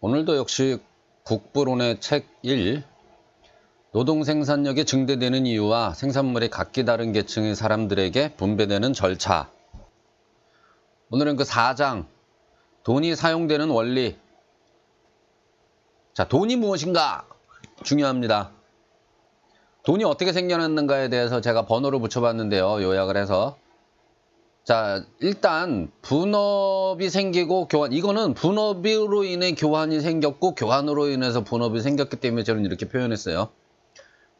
오늘도 역시 국부론의 책 1, 노동 생산력이 증대되는 이유와 생산물이 각기 다른 계층의 사람들에게 분배되는 절차. 오늘은 그 4장, 돈이 사용되는 원리. 자, 돈이 무엇인가? 중요합니다. 돈이 어떻게 생겨났는가에 대해서 제가 번호를 붙여봤는데요. 요약을 해서. 자, 일단 분업이 생기고 교환, 이거는 분업으로 인해 교환이 생겼고 교환으로 인해서 분업이 생겼기 때문에 저는 이렇게 표현했어요.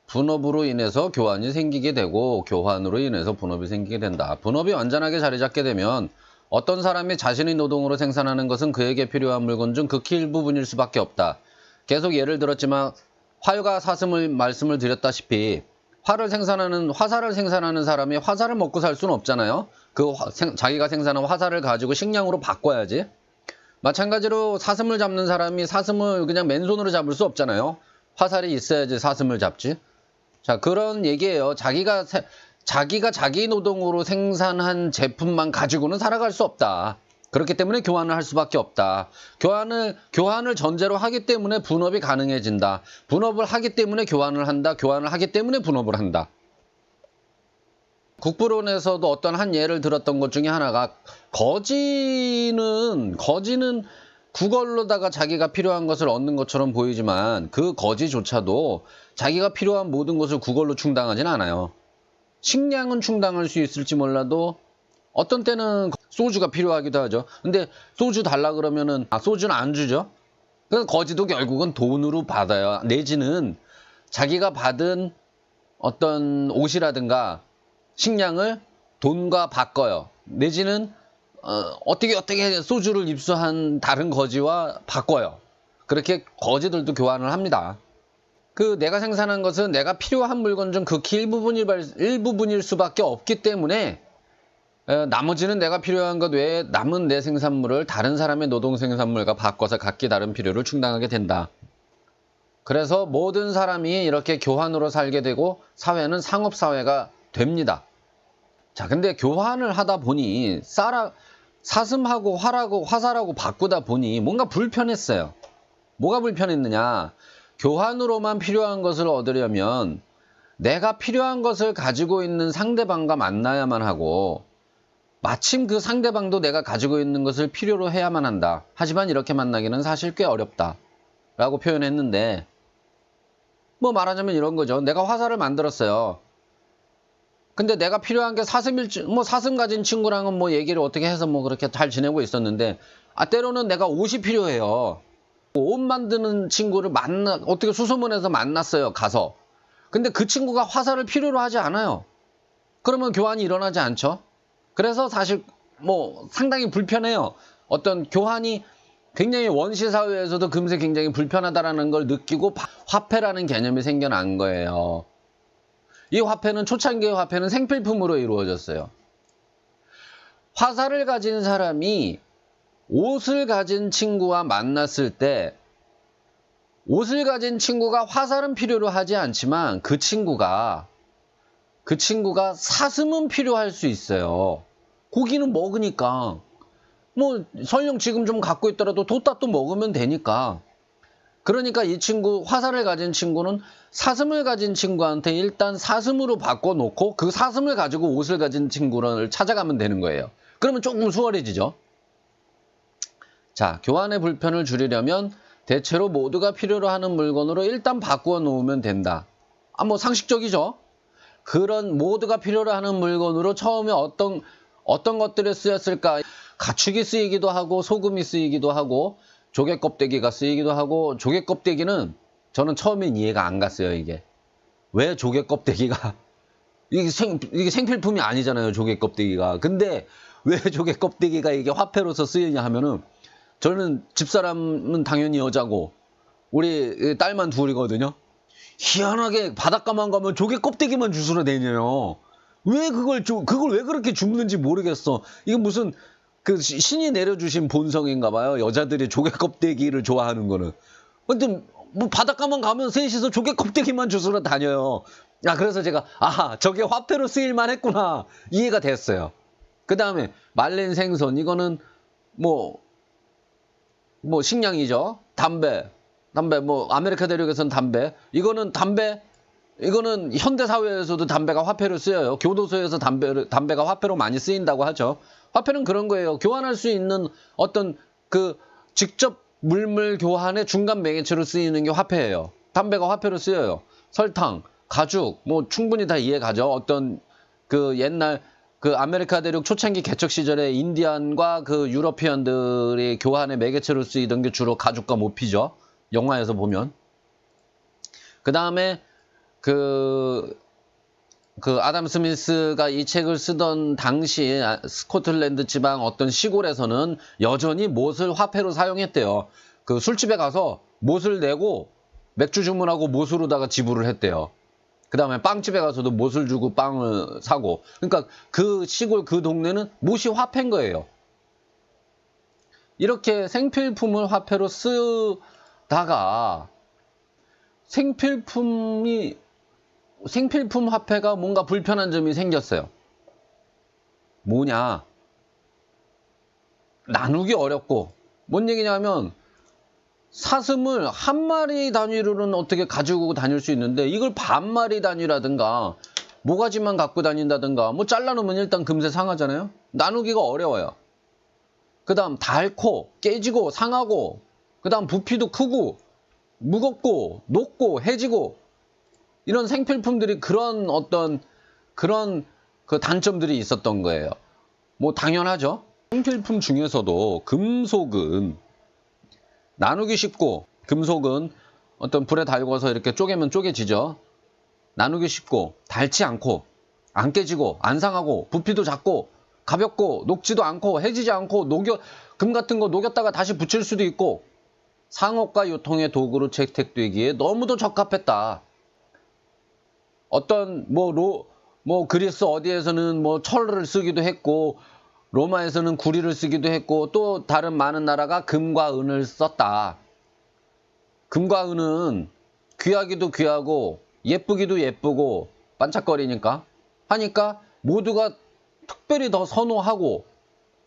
분업으로 인해서 교환이 생기게 되고 교환으로 인해서 분업이 생기게 된다. 분업이 완전하게 자리 잡게 되면 어떤 사람이 자신의 노동으로 생산하는 것은 그에게 필요한 물건 중 극히 일부분일 수밖에 없다. 계속 예를 들었지만 화유가 사슴을 말씀을 드렸다시피 화살을 생산하는 사람이 화살을 먹고 살 수는 없잖아요. 자기가 생산한 화살을 가지고 식량으로 바꿔야지. 마찬가지로 사슴을 잡는 사람이 사슴을 그냥 맨손으로 잡을 수 없잖아요. 화살이 있어야지 사슴을 잡지. 자, 그런 얘기예요. 자기가 자기 노동으로 생산한 제품만 가지고는 살아갈 수 없다. 그렇기 때문에 교환을 할 수밖에 없다. 교환을 전제로 하기 때문에 분업이 가능해진다. 분업을 하기 때문에 교환을 한다. 교환을 하기 때문에 분업을 한다. 국부론에서도 어떤 한 예를 들었던 것 중에 하나가 거지는 구걸로다가 자기가 필요한 것을 얻는 것처럼 보이지만 그 거지조차도 자기가 필요한 모든 것을 구걸로 충당하진 않아요. 식량은 충당할 수 있을지 몰라도 어떤 때는 소주가 필요하기도 하죠. 근데 소주 달라 그러면은 소주는 안 주죠. 그래서 거지도 결국은 돈으로 받아요. 내지는 자기가 받은 어떤 옷이라든가 식량을 돈과 바꿔요. 내지는 어떻게 소주를 입수한 다른 거지와 바꿔요. 그렇게 거지들도 교환을 합니다. 내가 생산한 것은 내가 필요한 물건 중 극히 일부분일 수밖에 없기 때문에 나머지는 내가 필요한 것 외에 남은 내 생산물을 다른 사람의 노동 생산물과 바꿔서 각기 다른 필요를 충당하게 된다. 그래서 모든 사람이 이렇게 교환으로 살게 되고 사회는 상업사회가 됩니다. 자, 근데 교환을 하다 보니 사슴하고 화살하고 바꾸다 보니 뭔가 불편했어요. 뭐가 불편했느냐? 교환으로만 필요한 것을 얻으려면 내가 필요한 것을 가지고 있는 상대방과 만나야만 하고 마침 그 상대방도 내가 가지고 있는 것을 필요로 해야만 한다. 하지만 이렇게 만나기는 사실 꽤 어렵다. 라고 표현했는데 말하자면 이런 거죠. 내가 화살을 만들었어요. 근데 내가 필요한 게 사슴 가진 친구랑은 얘기를 어떻게 해서 그렇게 잘 지내고 있었는데 때로는 내가 옷이 필요해요. 옷 만드는 친구를 어떻게 수소문해서 만났어요. 가서. 근데 그 친구가 화살을 필요로 하지 않아요. 그러면 교환이 일어나지 않죠. 그래서 사실 상당히 불편해요. 어떤 교환이 굉장히 원시사회에서도 금세 굉장히 불편하다라는 걸 느끼고 화폐라는 개념이 생겨난 거예요. 이 화폐는 초창기의 화폐는 생필품으로 이루어졌어요. 화살을 가진 사람이 옷을 가진 친구와 만났을 때 옷을 가진 친구가 화살은 필요로 하지 않지만 그 친구가 사슴은 필요할 수 있어요. 고기는 먹으니까 설령 지금 좀 갖고 있더라도 뒀다 또 먹으면 되니까. 그러니까 이 친구, 화살을 가진 친구는 사슴을 가진 친구한테 일단 사슴으로 바꿔놓고 그 사슴을 가지고 옷을 가진 친구를 찾아가면 되는 거예요. 그러면 조금 수월해지죠. 자, 교환의 불편을 줄이려면 대체로 모두가 필요로 하는 물건으로 일단 바꾸어 놓으면 된다. 상식적이죠? 그런 모두가 필요로 하는 물건으로 처음에 어떤 것들이 쓰였을까? 가축이 쓰이기도 하고 소금이 쓰이기도 하고 조개 껍데기가 쓰이기도 하고 조개 껍데기는 저는 처음엔 이해가 안 갔어요. 이게 왜 조개 껍데기가 이게 생필품이 아니잖아요. 조개 껍데기가. 근데 왜 조개 껍데기가 이게 화폐로서 쓰이냐 하면은 저는 집사람은 당연히 여자고 우리 딸만 둘이거든요. 희한하게 바닷가만 가면 조개 껍데기만 주스러 다녀요. 왜 그걸 왜 그렇게 줍는지 모르겠어. 이게 무슨 신이 내려주신 본성인가 봐요. 여자들이 조개 껍데기를 좋아하는 거는. 근데 바닷가만 가면 셋이서 조개 껍데기만 주스러 다녀요. 그래서 제가 저게 화폐로 쓰일만 했구나. 이해가 됐어요. 그 다음에 말린 생선. 이거는 뭐 식량이죠. 담배 뭐 아메리카 대륙에서는 담배. 이거는 현대 사회에서도 담배가 화폐로 쓰여요. 교도소에서 담배가 화폐로 많이 쓰인다고 하죠. 화폐는 그런 거예요. 교환할 수 있는 어떤 그 직접 물물 교환의 중간 매개체로 쓰이는 게 화폐예요. 담배가 화폐로 쓰여요. 설탕, 가죽, 뭐 충분히 다 이해 가죠. 어떤 그 옛날 그 아메리카 대륙 초창기 개척 시절에 인디안과 그 유러피언들이 교환의 매개체로 쓰이던 게 주로 가죽과 모피죠. 영화에서 보면. 그 다음에 그 아담 스미스가 이 책을 쓰던 당시 스코틀랜드 지방 어떤 시골에서는 여전히 못을 화폐로 사용했대요. 그 술집에 가서 못을 내고 맥주 주문하고 못으로다가 지불을 했대요. 그 다음에 빵집에 가서도 못을 주고 빵을 사고. 그러니까 그 시골 그 동네는 못이 화폐인 거예요. 이렇게 생필품을 화폐로 쓰다가 생필품 화폐가 뭔가 불편한 점이 생겼어요. 뭐냐? 나누기 어렵고. 뭔 얘기냐면 사슴을 한 마리 단위로는 어떻게 가지고 다닐 수 있는데 이걸 반 마리 단위라든가 모가지만 갖고 다닌다든가 뭐 잘라놓으면 일단 금세 상하잖아요. 나누기가 어려워요. 그 다음 닳고 깨지고 상하고 그 다음 부피도 크고 무겁고 녹고 해지고 이런 생필품들이 그런 그 단점들이 있었던 거예요. 뭐 당연하죠. 생필품 중에서도 금속은 나누기 쉽고 금속은 어떤 불에 달궈서 이렇게 쪼개면 쪼개지죠. 나누기 쉽고 닳지 않고 안 깨지고 안 상하고 부피도 작고 가볍고 녹지도 않고 해지지 않고 금 같은 거 녹였다가 다시 붙일 수도 있고 상업과 유통의 도구로 채택되기에 너무도 적합했다. 어떤 뭐 그리스 어디에서는 뭐 철을 쓰기도 했고 로마에서는 구리를 쓰기도 했고 또 다른 많은 나라가 금과 은을 썼다. 금과 은은 귀하기도 귀하고 예쁘기도 예쁘고 반짝거리니까 하니까 모두가 특별히 더 선호하고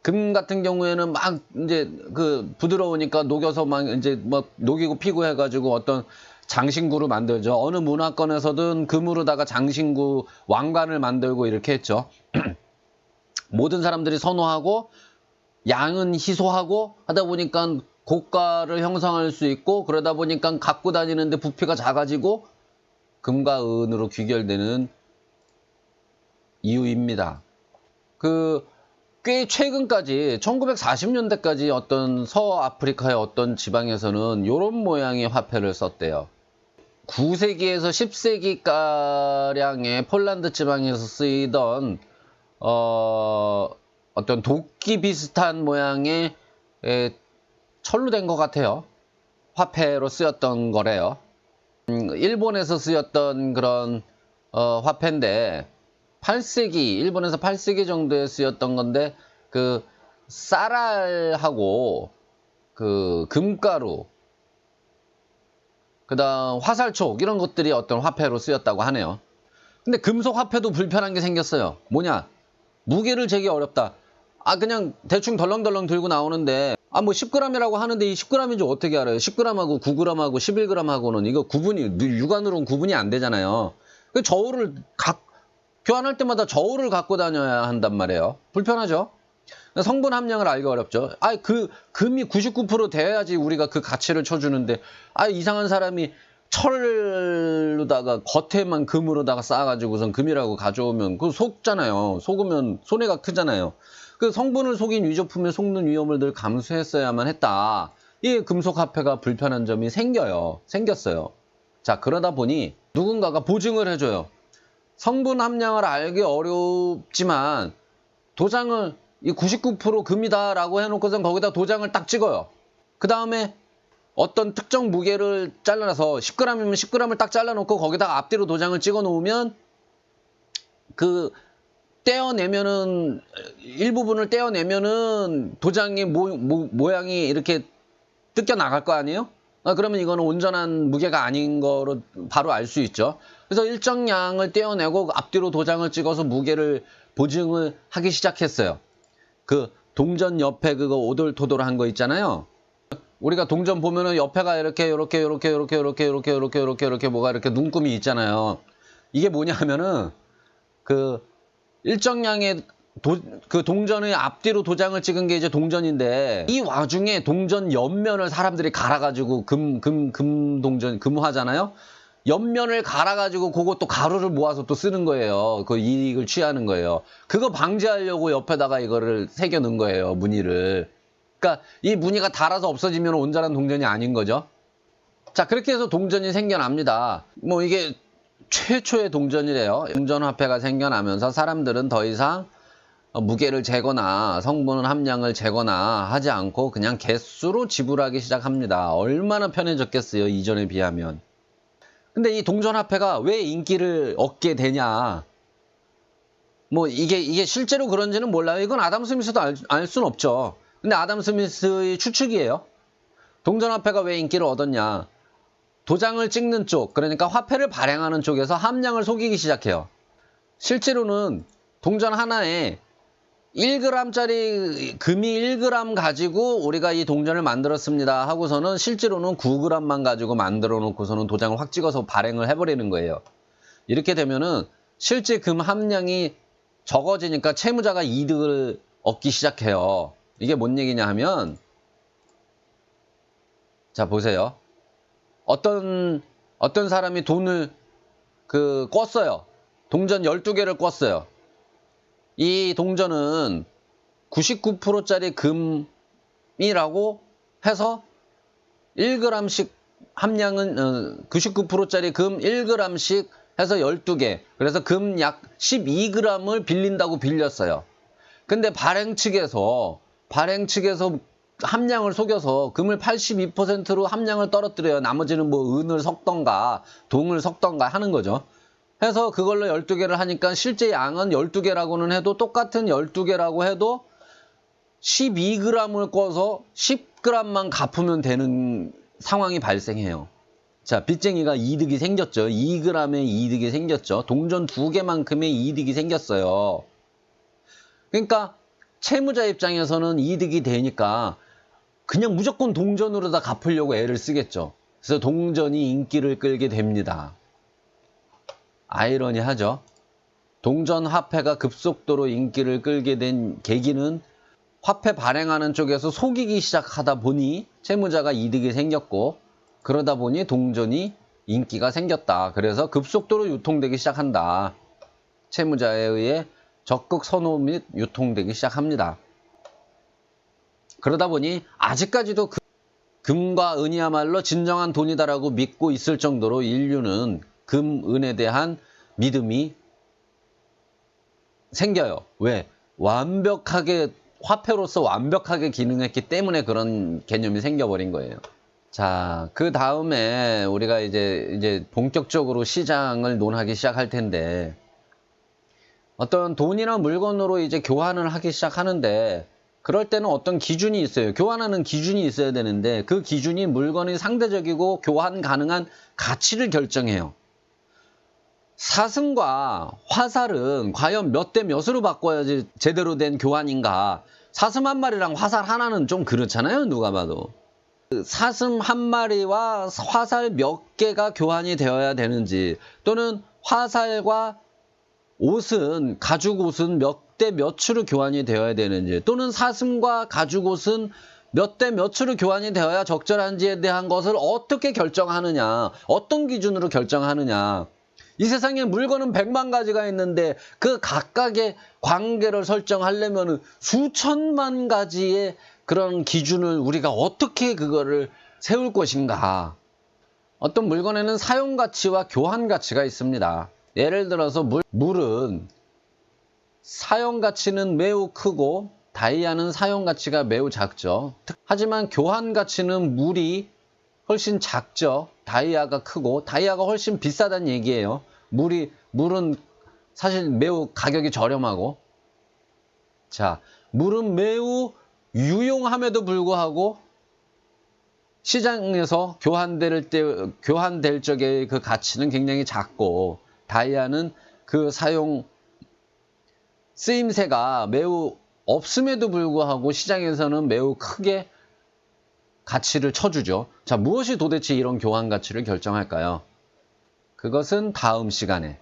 금 같은 경우에는 막 이제 그 부드러우니까 녹여서 막 이제 뭐 녹이고 피고 해가지고 어떤 장신구를 만들죠. 어느 문화권에서든 금으로다가 장신구 왕관을 만들고 이렇게 했죠. 모든 사람들이 선호하고 양은 희소하고 하다 보니까 고가를 형성할 수 있고 그러다 보니까 갖고 다니는데 부피가 작아지고 금과 은으로 귀결되는 이유입니다. 꽤 최근까지 1940년대까지 어떤 서아프리카의 어떤 지방에서는 이런 모양의 화폐를 썼대요. 9세기에서 10세기가량의 폴란드 지방에서 쓰이던 어떤 도끼 비슷한 모양의 철로 된 것 같아요. 화폐로 쓰였던 거래요. 일본에서 쓰였던 그런 화폐인데 8세기, 일본에서 8세기 정도에 쓰였던 건데 그 쌀알하고 그 금가루 그 다음 화살촉 이런 것들이 어떤 화폐로 쓰였다고 하네요. 근데 금속 화폐도 불편한 게 생겼어요. 뭐냐? 무게를 재기 어렵다. 그냥 대충 덜렁덜렁 들고 나오는데 뭐 10g이라고 하는데 이 10g인지 어떻게 알아요? 10g하고 9g하고 11g하고는 이거 육안으로는 구분이 안 되잖아요. 그 저울을 교환할 때마다 저울을 갖고 다녀야 한단 말이에요. 불편하죠? 성분 함량을 알기 어렵죠. 금이 99% 돼야지 우리가 그 가치를 쳐주는데 이상한 사람이 철로다가 겉에만 금으로다가 쌓아가지고선 금이라고 가져오면 그거 속잖아요. 속으면 손해가 크잖아요. 그 성분을 속인 위조품에 속는 위험을 늘 감수했어야만 했다. 이 금속 화폐가 불편한 점이 생겼어요. 자, 그러다 보니 누군가가 보증을 해줘요. 성분 함량을 알기 어렵지만 도장을 이 99% 금이다라고 해놓고선 거기다 도장을 딱 찍어요. 그 다음에 어떤 특정 무게를 잘라서 10g이면 10g을 딱 잘라놓고 거기다가 앞뒤로 도장을 찍어 놓으면 그 떼어내면은 일부분을 떼어내면은 도장의 모양이 이렇게 뜯겨 나갈 거 아니에요? 그러면 이거는 온전한 무게가 아닌 거로 바로 알 수 있죠. 그래서 일정 양을 떼어내고 앞뒤로 도장을 찍어서 무게를 보증을 하기 시작했어요. 그 동전 옆에 그거 오돌토돌한 거 있잖아요. 우리가 동전 보면은 옆에가 이렇게 뭐가 이렇게 눈금이 있잖아요. 이게 뭐냐 하면은 그 일정량의 그 동전의 앞뒤로 도장을 찍은 게 이제 동전인데, 이 와중에 동전 옆면을 사람들이 갈아가지고 금화잖아요. 옆면을 갈아가지고 그것도 가루를 모아서 또 쓰는 거예요. 그 이익을 취하는 거예요. 그거 방지하려고 옆에다가 이거를 새겨 넣은 거예요, 무늬를. 그러니까 이 무늬가 닳아서 없어지면 온전한 동전이 아닌 거죠. 자, 그렇게 해서 동전이 생겨납니다. 뭐 이게 최초의 동전이래요. 동전화폐가 생겨나면서 사람들은 더 이상 무게를 재거나 성분 함량을 재거나 하지 않고 그냥 개수로 지불하기 시작합니다. 얼마나 편해졌겠어요, 이전에 비하면. 근데 이 동전화폐가 왜 인기를 얻게 되냐, 뭐 이게 실제로 그런지는 몰라요. 이건 아담 스미스도 알 수는 없죠. 근데 아담 스미스의 추측이에요. 동전화폐가 왜 인기를 얻었냐, 도장을 찍는 쪽, 그러니까 화폐를 발행하는 쪽에서 함량을 속이기 시작해요. 실제로는 동전 하나에 1g짜리 금이 1g 가지고 우리가 이 동전을 만들었습니다 하고서는 실제로는 9g만 가지고 만들어 놓고서는 도장을 확 찍어서 발행을 해버리는 거예요. 이렇게 되면은 실제 금 함량이 적어지니까 채무자가 이득을 얻기 시작해요. 이게 뭔 얘기냐 하면, 자 보세요. 어떤 사람이 돈을 껐어요. 동전 12개를 껐어요. 이 동전은 99%짜리 금이라고 해서 1g씩 함량은 99%짜리 금 1g씩 해서 12개. 그래서 금 약 12g을 빌린다고 빌렸어요. 근데 발행 측에서 함량을 속여서 금을 82%로 함량을 떨어뜨려요. 나머지는 뭐 은을 섞던가 동을 섞던가 하는 거죠. 해서 그걸로 12개를 하니까 실제 양은 12개라고는 해도, 똑같은 12개라고 해도 12g을 꺼서 10g만 갚으면 되는 상황이 발생해요. 자, 빚쟁이가 이득이 생겼죠. 2g의 이득이 생겼죠. 동전 2개만큼의 이득이 생겼어요. 그러니까 채무자 입장에서는 이득이 되니까 그냥 무조건 동전으로 다 갚으려고 애를 쓰겠죠. 그래서 동전이 인기를 끌게 됩니다. 아이러니하죠. 동전 화폐가 급속도로 인기를 끌게 된 계기는 화폐 발행하는 쪽에서 속이기 시작하다 보니 채무자가 이득이 생겼고, 그러다 보니 동전이 인기가 생겼다. 그래서 급속도로 유통되기 시작한다. 채무자에 의해 적극 선호 및 유통되기 시작합니다. 그러다 보니 아직까지도 금과 은이야말로 진정한 돈이다라고 믿고 있을 정도로 인류는 금, 은에 대한 믿음이 생겨요. 왜? 완벽하게, 화폐로서 완벽하게 기능했기 때문에 그런 개념이 생겨버린 거예요. 자, 그 다음에 우리가 이제 본격적으로 시장을 논하기 시작할 텐데, 어떤 돈이나 물건으로 이제 교환을 하기 시작하는데, 그럴 때는 어떤 기준이 있어요. 교환하는 기준이 있어야 되는데, 그 기준이 물건이 상대적이고 교환 가능한 가치를 결정해요. 사슴과 화살은 과연 몇 대 몇으로 바꿔야지 제대로 된 교환인가? 사슴 한 마리랑 화살 하나는 좀 그렇잖아요, 누가 봐도. 사슴 한 마리와 화살 몇 개가 교환이 되어야 되는지, 또는 화살과 옷은, 가죽 옷은 몇 대 몇으로 교환이 되어야 되는지, 또는 사슴과 가죽 옷은 몇 대 몇으로 교환이 되어야 적절한지에 대한 것을 어떻게 결정하느냐, 어떤 기준으로 결정하느냐. 이 세상에 물건은 100만 가지가 있는데 그 각각의 관계를 설정하려면 수천만 가지의 그런 기준을 우리가 어떻게 그거를 세울 것인가. 어떤 물건에는 사용가치와 교환가치가 있습니다. 예를 들어서 물은 사용가치는 매우 크고 다이아는 사용가치가 매우 작죠. 하지만 교환가치는 물이 훨씬 작죠. 다이아가 크고, 다이아가 훨씬 비싸다는 얘기예요. 물은 사실 매우 가격이 저렴하고. 자, 물은 매우 유용함에도 불구하고 시장에서 교환될 적의 그 가치는 굉장히 작고, 다이아는 그 사용 쓰임새가 매우 없음에도 불구하고 시장에서는 매우 크게 가치를 쳐주죠. 자, 무엇이 도대체 이런 교환 가치를 결정할까요? 그것은 다음 시간에